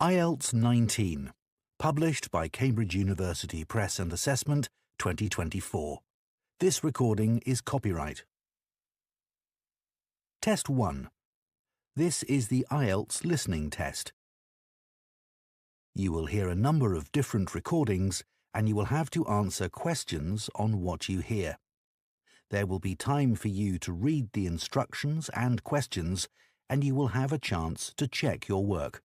IELTS 19, published by Cambridge University Press and Assessment 2024. This recording is copyright. Test 1. This is the IELTS listening test. You will hear a number of different recordings and you will have to answer questions on what you hear. There will be time for you to read the instructions and questions and you will have a chance to check your work.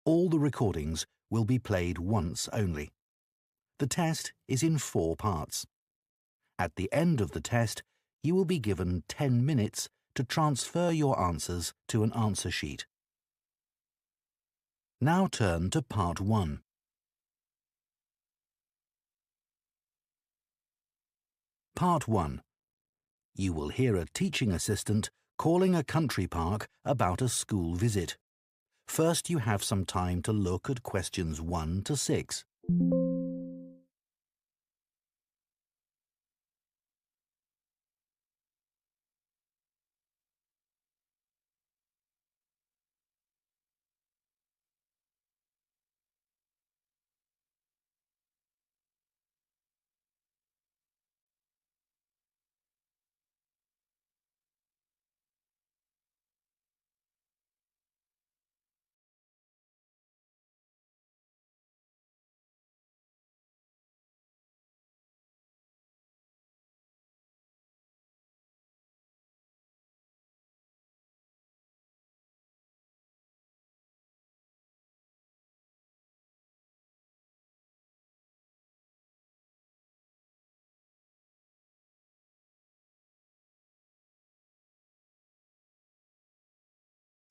All the recordings will be played once only. The test is in 4 parts. At the end of the test, you will be given 10 minutes to transfer your answers to an answer sheet. Now turn to Part 1. Part 1. You will hear a teaching assistant calling a country park about a school visit. First, you have some time to look at questions 1 to 6.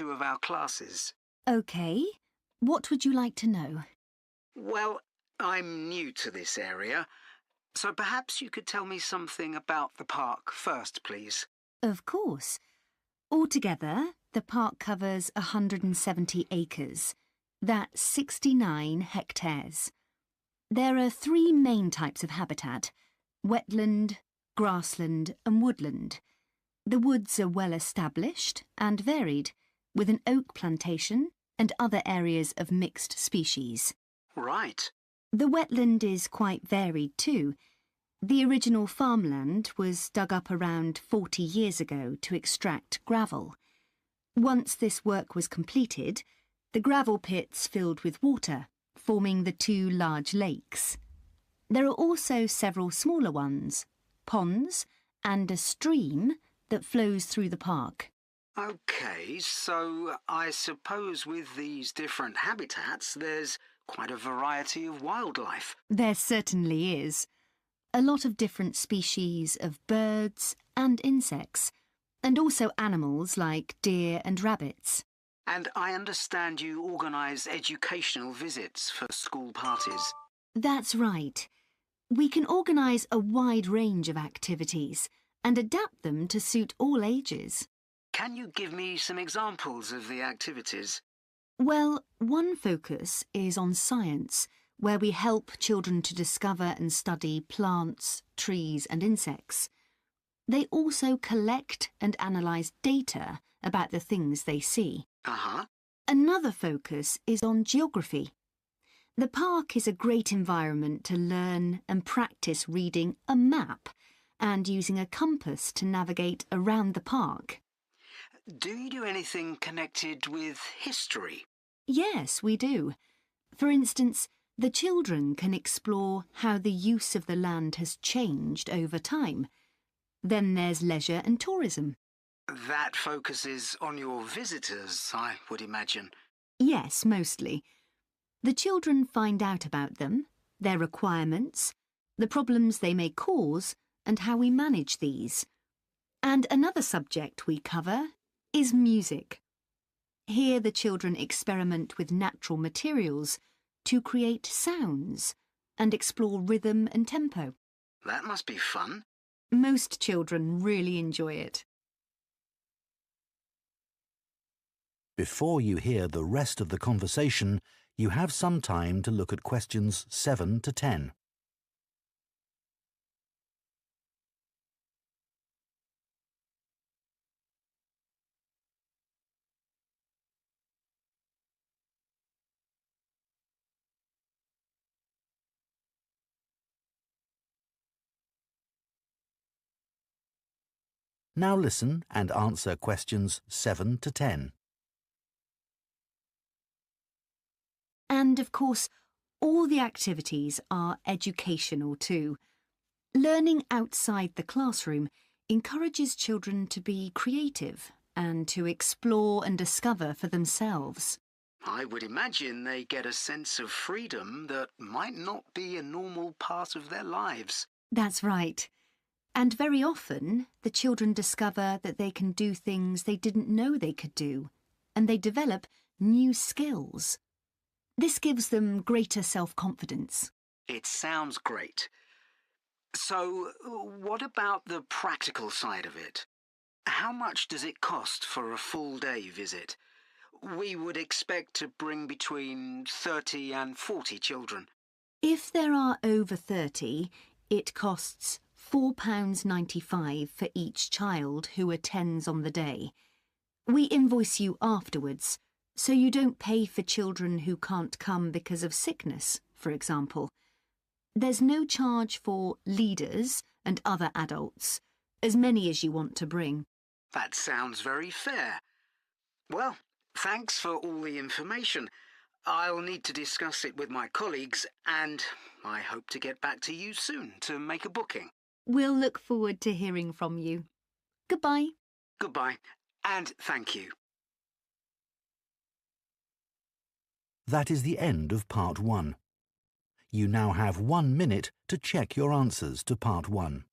Of our classes. OK. What would you like to know? Well, I'm new to this area, so perhaps you could tell me something about the park first, please. Of course. Altogether, the park covers 170 acres. That's 69 hectares. There are 3 main types of habitat: wetland, grassland and woodland. The woods are well established and varied, with an oak plantation and other areas of mixed species. Right. The wetland is quite varied too. The original farmland was dug up around 40 years ago to extract gravel. Once this work was completed, the gravel pits filled with water, forming the 2 large lakes. There are also several smaller ones, ponds, and a stream that flows through the park. OK, so I suppose with these different habitats, there's quite a variety of wildlife. There certainly is. A lot of different species of birds and insects, and also animals like deer and rabbits. And I understand you organise educational visits for school parties. That's right. We can organise a wide range of activities and adapt them to suit all ages. Can you give me some examples of the activities? Well, one focus is on science, where we help children to discover and study plants, trees and insects. They also collect and analyse data about the things they see. Another focus is on geography. The park is a great environment to learn and practice reading a map and using a compass to navigate around the park. Do you do anything connected with history? Yes, we do. For instance, the children can explore how the use of the land has changed over time. Then there's leisure and tourism. That focuses on your visitors, I would imagine. Yes, mostly. The children find out about them, their requirements, the problems they may cause, and how we manage these. And another subject we cover is music. Here the children experiment with natural materials to create sounds and explore rhythm and tempo. That must be fun. Most children really enjoy it. Before you hear the rest of the conversation, you have some time to look at questions 7 to 10. Now listen and answer questions 7 to 10. And of course, all the activities are educational too. Learning outside the classroom encourages children to be creative and to explore and discover for themselves. I would imagine they get a sense of freedom that might not be a normal part of their lives. That's right. And very often, the children discover that they can do things they didn't know they could do, and they develop new skills. This gives them greater self-confidence. It sounds great. So, what about the practical side of it? How much does it cost for a full-day visit? We would expect to bring between 30 and 40 children. If there are over 30, it costs £4.95 for each child who attends on the day. We invoice you afterwards, so you don't pay for children who can't come because of sickness, for example. There's no charge for leaders and other adults, as many as you want to bring. That sounds very fair. Well, thanks for all the information. I'll need to discuss it with my colleagues, and I hope to get back to you soon to make a booking. We'll look forward to hearing from you. Goodbye. Goodbye, and thank you. That is the end of Part 1. You now have 1 minute to check your answers to Part 1.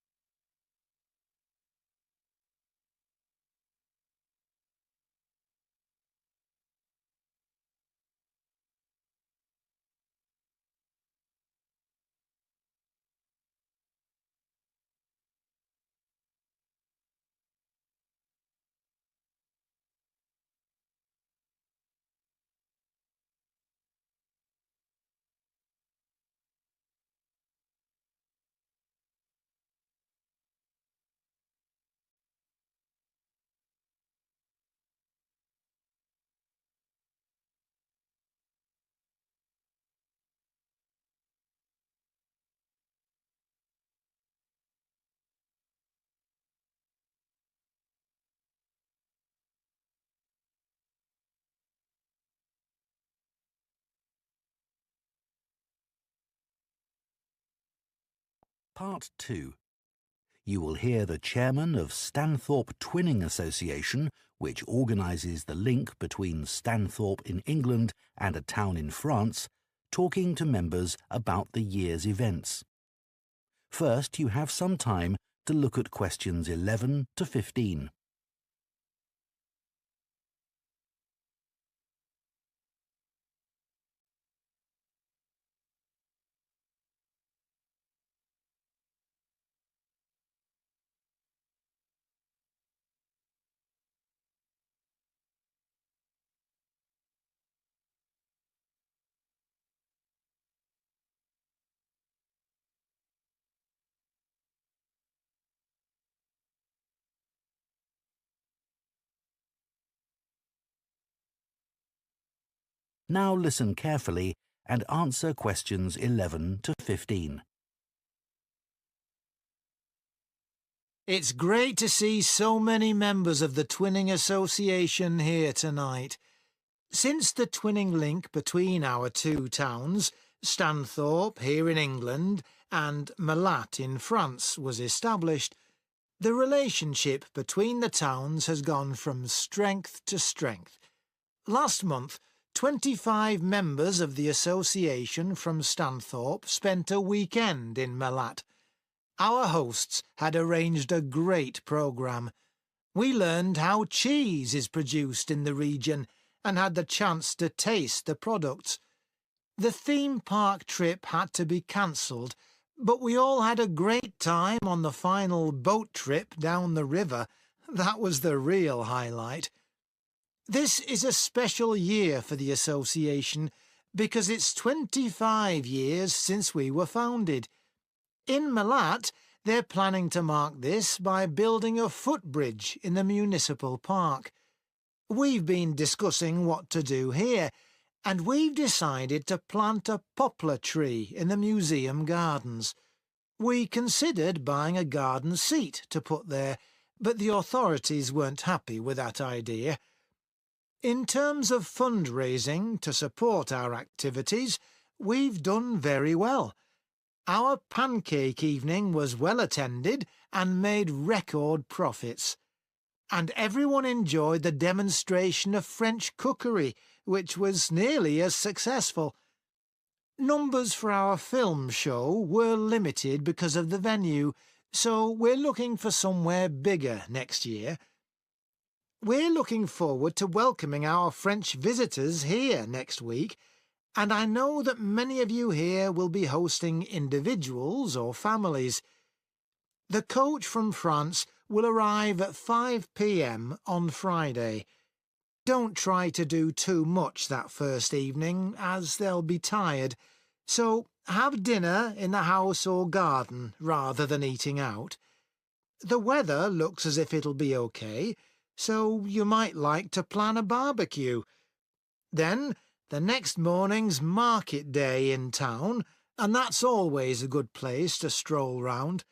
Part 2. You will hear the chairman of Stanthorpe Twinning Association, which organises the link between Stanthorpe in England and a town in France, talking to members about the year's events. First, you have some time to look at questions 11 to 15. Now listen carefully and answer questions 11 to 15. It's great to see so many members of the Twinning Association here tonight. Since the twinning link between our two towns, Stanthorpe here in England and Malat in France, was established, the relationship between the towns has gone from strength to strength. Last month, 25 members of the association from Stanthorpe spent a weekend in Malat. Our hosts had arranged a great programme. We learned how cheese is produced in the region and had the chance to taste the products. The theme park trip had to be cancelled, but we all had a great time on the final boat trip down the river. That was the real highlight. This is a special year for the association because it's 25 years since we were founded. In Malat, they're planning to mark this by building a footbridge in the municipal park. We've been discussing what to do here, and we've decided to plant a poplar tree in the museum gardens. We considered buying a garden seat to put there, but the authorities weren't happy with that idea. In terms of fundraising to support our activities, we've done very well. Our pancake evening was well attended and made record profits. And everyone enjoyed the demonstration of French cookery, which was nearly as successful. Numbers for our film show were limited because of the venue, so we're looking for somewhere bigger next year. We're looking forward to welcoming our French visitors here next week, and I know that many of you here will be hosting individuals or families. The coach from France will arrive at 5 p.m. on Friday. Don't try to do too much that first evening, as they'll be tired, so have dinner in the house or garden rather than eating out. The weather looks as if it'll be okay, so you might like to plan a barbecue. Then the next morning's market day in town, and that's always a good place to stroll round.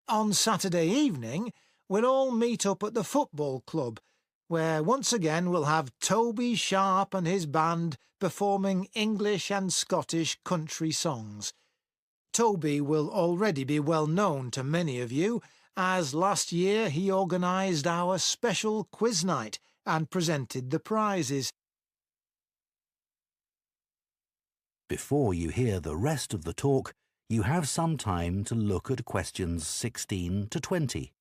On Saturday evening, we'll all meet up at the football club, where once again we'll have Toby Sharp and his band performing English and Scottish country songs. Toby will already be well known to many of you, as last year he organised our special quiz night and presented the prizes. Before you hear the rest of the talk, you have some time to look at questions 16 to 20.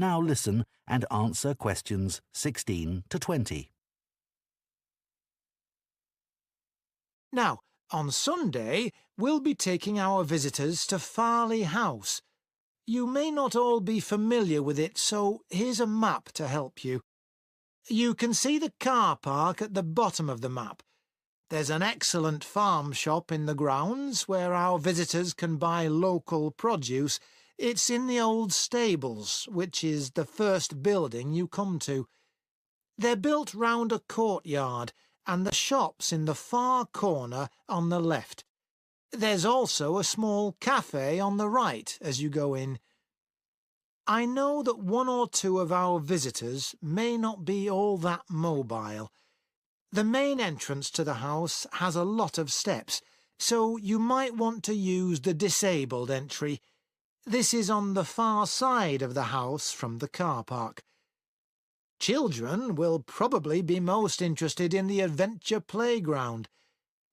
Now listen and answer questions 16 to 20. Now, on Sunday, we'll be taking our visitors to Farley House. You may not all be familiar with it, so here's a map to help you. You can see the car park at the bottom of the map. There's an excellent farm shop in the grounds where our visitors can buy local produce. It's in the old stables, which is the first building you come to. They're built round a courtyard, and the shop's in the far corner on the left. There's also a small cafe on the right as you go in. I know that one or two of our visitors may not be all that mobile. The main entrance to the house has a lot of steps, so you might want to use the disabled entry. This is on the far side of the house from the car park. Children will probably be most interested in the adventure playground.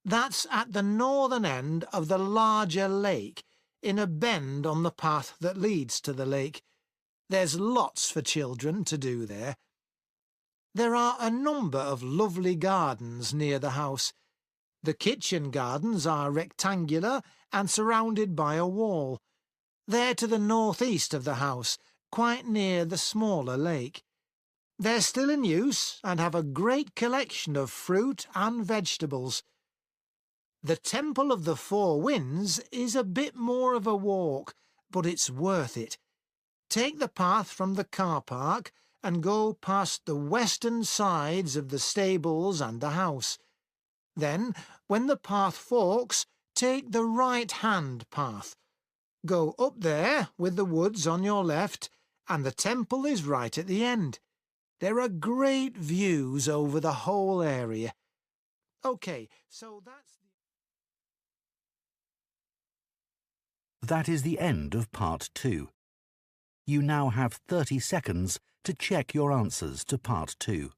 That's at the northern end of the larger lake, in a bend on the path that leads to the lake. There's lots for children to do there. There are a number of lovely gardens near the house. The kitchen gardens are rectangular and surrounded by a wall. They're to the northeast of the house, quite near the smaller lake. They're still in use and have a great collection of fruit and vegetables. The Temple of the Four Winds is a bit more of a walk, but it's worth it. Take the path from the car park and go past the western sides of the stables and the house. Then, when the path forks, take the right-hand path. Go up there with the woods on your left, and the temple is right at the end. There are great views over the whole area. OK, so That is the end of part 2. You now have 30 seconds to check your answers to part 2.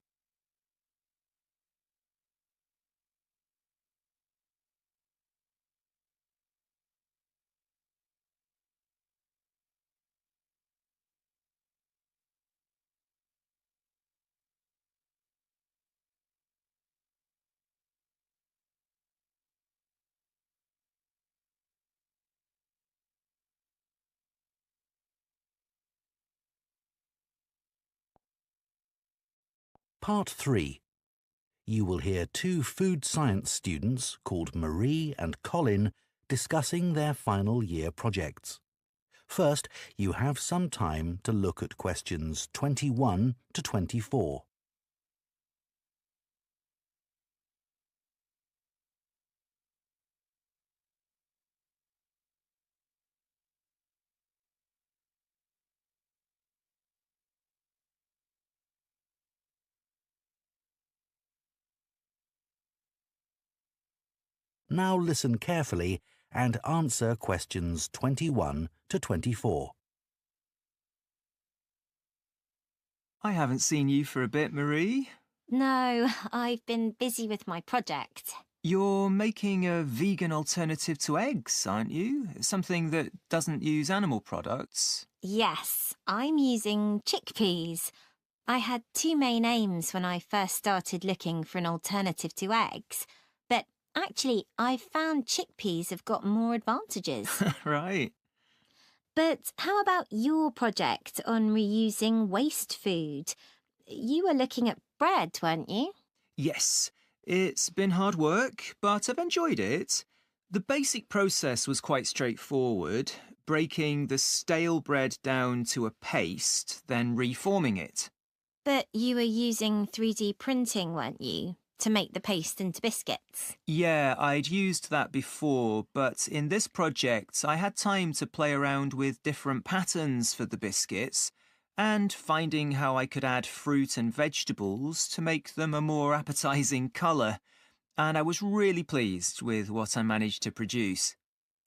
Part 3. you will hear two food science students called Marie and Colin discussing their final year projects. First, you have some time to look at questions 21 to 24. Now listen carefully and answer questions 21 to 24. I haven't seen you for a bit, Marie. No, I've been busy with my project. You're making a vegan alternative to eggs, aren't you? Something that doesn't use animal products. Yes, I'm using chickpeas. I had two main aims when I first started looking for an alternative to eggs, but actually I've found chickpeas have got more advantages. Right. But how about your project on reusing waste food? You were looking at bread, weren't you? Yes, it's been hard work, but I've enjoyed it. The basic process was quite straightforward, breaking the stale bread down to a paste, then reforming it. But you were using 3D printing, weren't you, to make the paste into biscuits? Yeah, I'd used that before, but in this project I had time to play around with different patterns for the biscuits and finding how I could add fruit and vegetables to make them a more appetizing colour, and I was really pleased with what I managed to produce.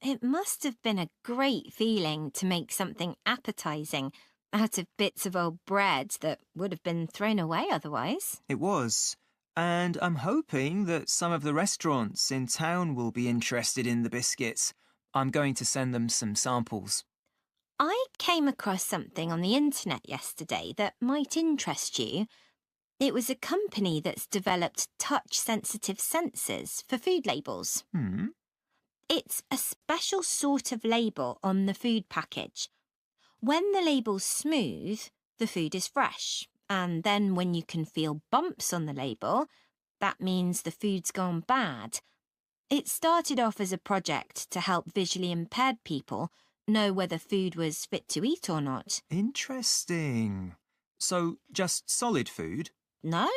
It must have been a great feeling to make something appetizing out of bits of old bread that would have been thrown away otherwise. It was. And I'm hoping that some of the restaurants in town will be interested in the biscuits. I'm going to send them some samples. I came across something on the internet yesterday that might interest you. It was a company that's developed touch-sensitive sensors for food labels. It's a special sort of label on the food package. When the label's smooth, the food is fresh. And then when you can feel bumps on the label, that means the food's gone bad. It started off as a project to help visually impaired people know whether food was fit to eat or not. Interesting. So, just solid food? No,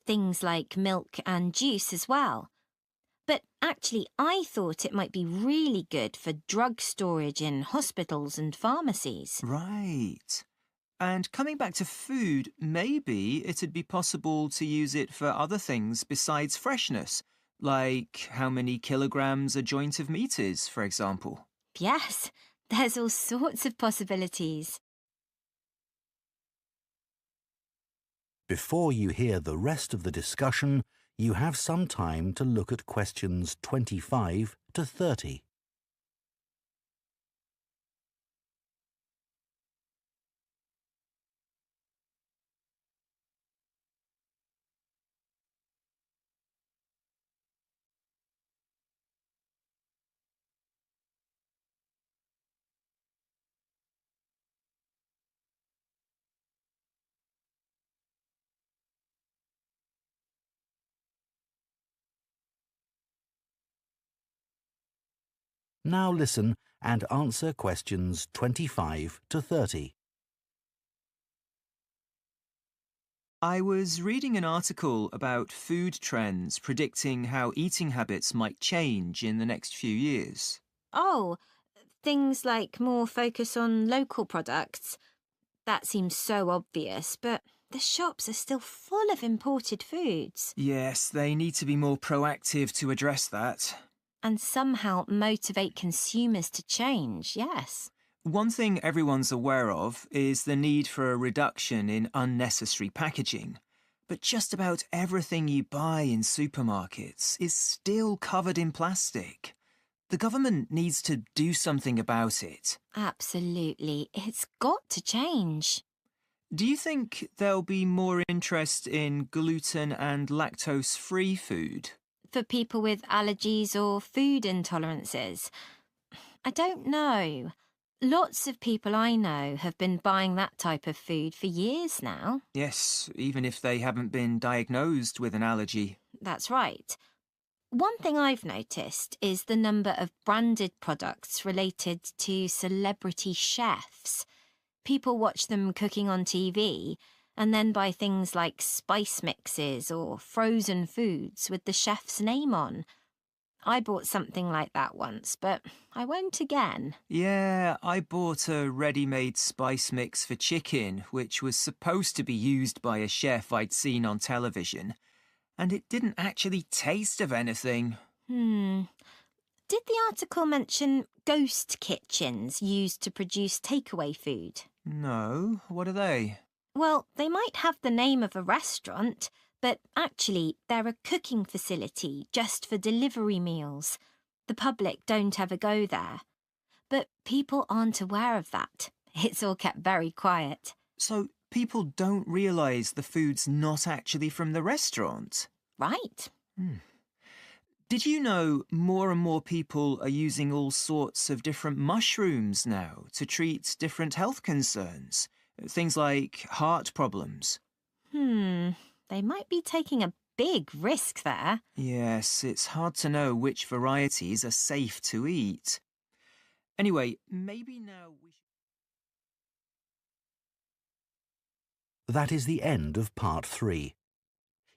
things like milk and juice as well. But actually, I thought it might be really good for drug storage in hospitals and pharmacies. Right. And coming back to food, maybe it'd be possible to use it for other things besides freshness, like how many kilograms a joint of meat is, for example. Yes, there's all sorts of possibilities. Before you hear the rest of the discussion, you have some time to look at questions 25 to 30. Now listen and answer questions 25 to 30. I was reading an article about food trends predicting how eating habits might change in the next few years. Oh, things like more focus on local products. That seems so obvious, but the shops are still full of imported foods. Yes, they need to be more proactive to address that. And somehow motivate consumers to change, yes. One thing everyone's aware of is the need for a reduction in unnecessary packaging. But just about everything you buy in supermarkets is still covered in plastic. The government needs to do something about it. Absolutely. It's got to change. Do you think there'll be more interest in gluten and lactose-free food? For people with allergies or food intolerances? I don't know. Lots of people I know have been buying that type of food for years now. Yes, even if they haven't been diagnosed with an allergy. That's right. One thing I've noticed is the number of branded products related to celebrity chefs. People watch them cooking on TV and then buy things like spice mixes or frozen foods with the chef's name on. I bought something like that once, but I won't again. Yeah, I bought a ready-made spice mix for chicken, which was supposed to be used by a chef I'd seen on television, and it didn't actually taste of anything. Did the article mention ghost kitchens used to produce takeaway food? No, what are they? Well, they might have the name of a restaurant, but actually they're a cooking facility just for delivery meals. The public don't ever go there. But people aren't aware of that. It's all kept very quiet. So people don't realise the food's not actually from the restaurant? Right. Did you know more and more people are using all sorts of different mushrooms now to treat different health concerns? Things like heart problems. They might be taking a big risk there. Yes, it's hard to know which varieties are safe to eat. Anyway, maybe now we should... That is the end of part 3.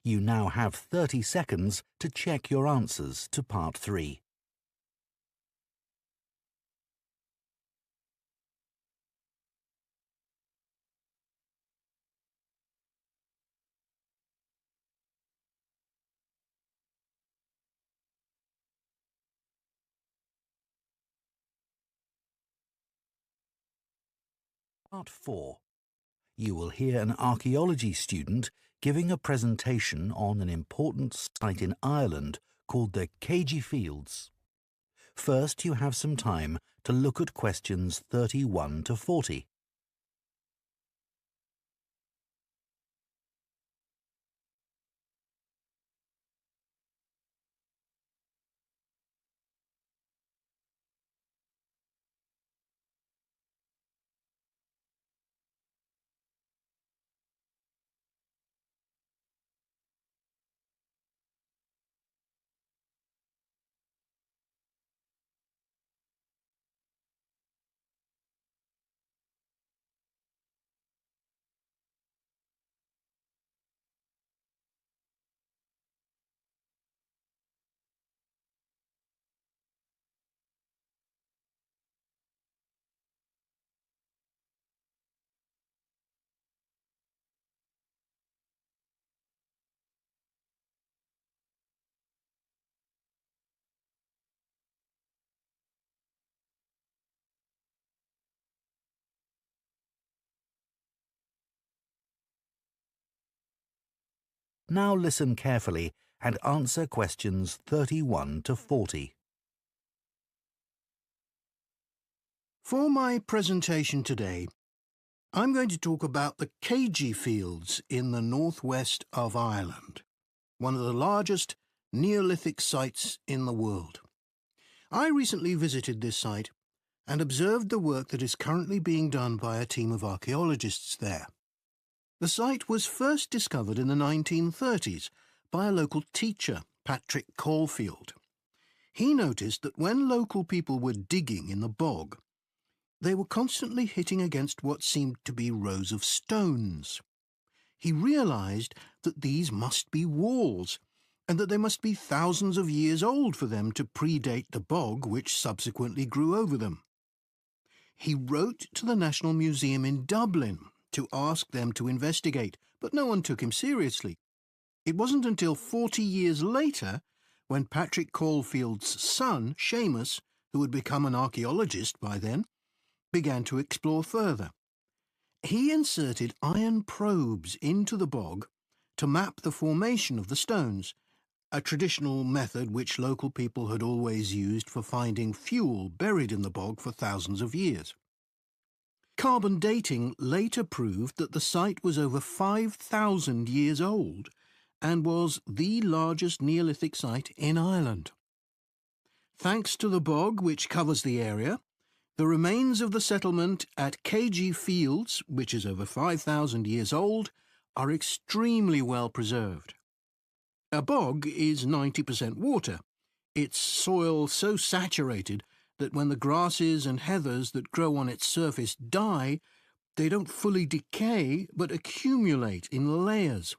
You now have 30 seconds to check your answers to part 3. Part 4. You will hear an archaeology student giving a presentation on an important site in Ireland called the Cagey Fields. First, you have some time to look at questions 31 to 40. Now listen carefully and answer questions 31 to 40. For my presentation today, I'm going to talk about the Cagey Fields in the northwest of Ireland, one of the largest Neolithic sites in the world. I recently visited this site and observed the work that is currently being done by a team of archaeologists there. The site was first discovered in the 1930s by a local teacher, Patrick Caulfield. He noticed that when local people were digging in the bog, they were constantly hitting against what seemed to be rows of stones. He realised that these must be walls, and that they must be thousands of years old for them to predate the bog which subsequently grew over them. He wrote to the National Museum in Dublin to ask them to investigate, but no one took him seriously. It wasn't until 40 years later, when Patrick Caulfield's son, Seamus, who had become an archaeologist by then, began to explore further. He inserted iron probes into the bog to map the formation of the stones, a traditional method which local people had always used for finding fuel buried in the bog for thousands of years. Carbon dating later proved that the site was over 5,000 years old and was the largest Neolithic site in Ireland. Thanks to the bog, which covers the area, The remains of the settlement at KG Fields, which is over 5,000 years old, are extremely well preserved. A bog is 90% water, its soil so saturated that when the grasses and heathers that grow on its surface die, they don't fully decay but accumulate in layers.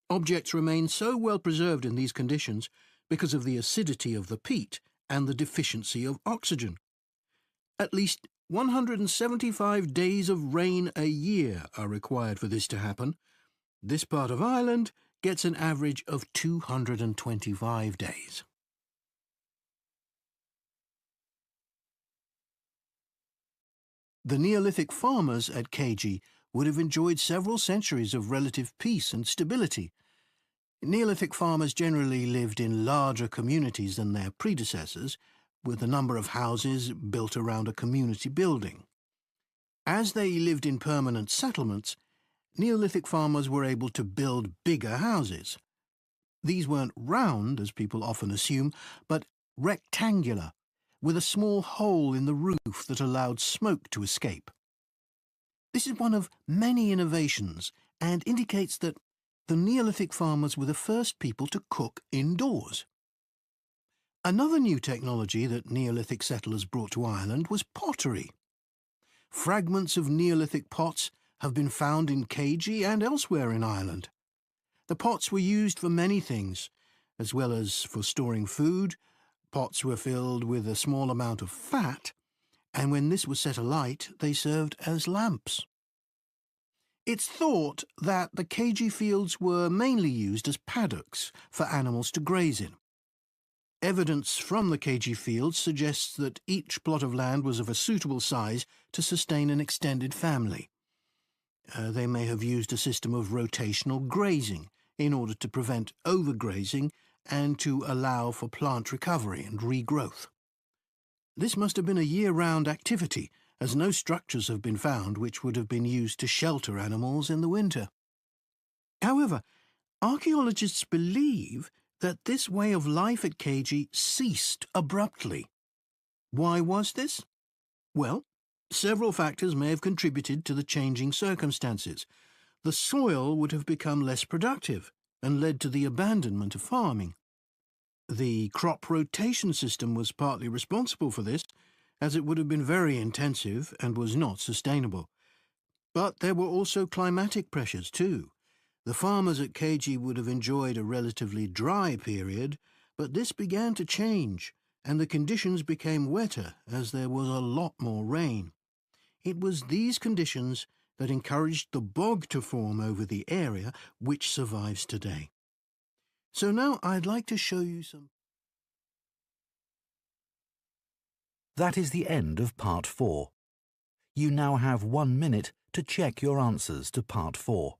Objects remain so well preserved in these conditions because of the acidity of the peat and the deficiency of oxygen. At least 175 days of rain a year are required for this to happen. This part of Ireland gets an average of 225 days. The Neolithic farmers at KG would have enjoyed several centuries of relative peace and stability. Neolithic farmers generally lived in larger communities than their predecessors, with a number of houses built around a community building. As they lived in permanent settlements, Neolithic farmers were able to build bigger houses. These weren't round, as people often assume, but rectangular, with a small hole in the roof that allowed smoke to escape. This is one of many innovations and indicates that the Neolithic farmers were the first people to cook indoors. Another new technology that Neolithic settlers brought to Ireland was pottery. Fragments of Neolithic pots have been found in KG and elsewhere in Ireland. The pots were used for many things, as well as for storing food. Pots were filled with a small amount of fat, and when this was set alight, they served as lamps. It's thought that the KG fields were mainly used as paddocks for animals to graze in. Evidence from the KG fields suggests that each plot of land was of a suitable size to sustain an extended family. They may have used a system of rotational grazing in order to prevent overgrazing and to allow for plant recovery and regrowth. This must have been a year-round activity, as no structures have been found which would have been used to shelter animals in the winter. However, archaeologists believe that this way of life at KG ceased abruptly. Why was this? Well, several factors may have contributed to the changing circumstances. The soil would have become less productive and led to the abandonment of farming. The crop rotation system was partly responsible for this, as it would have been very intensive and was not sustainable. But there were also climatic pressures too. The farmers at KG would have enjoyed a relatively dry period, but this began to change, and the conditions became wetter as there was a lot more rain. It was these conditions that encouraged the bog to form over the area, which survives today. So now I'd like to show you some... That is the end of Part 4. You now have 1 minute to check your answers to Part 4.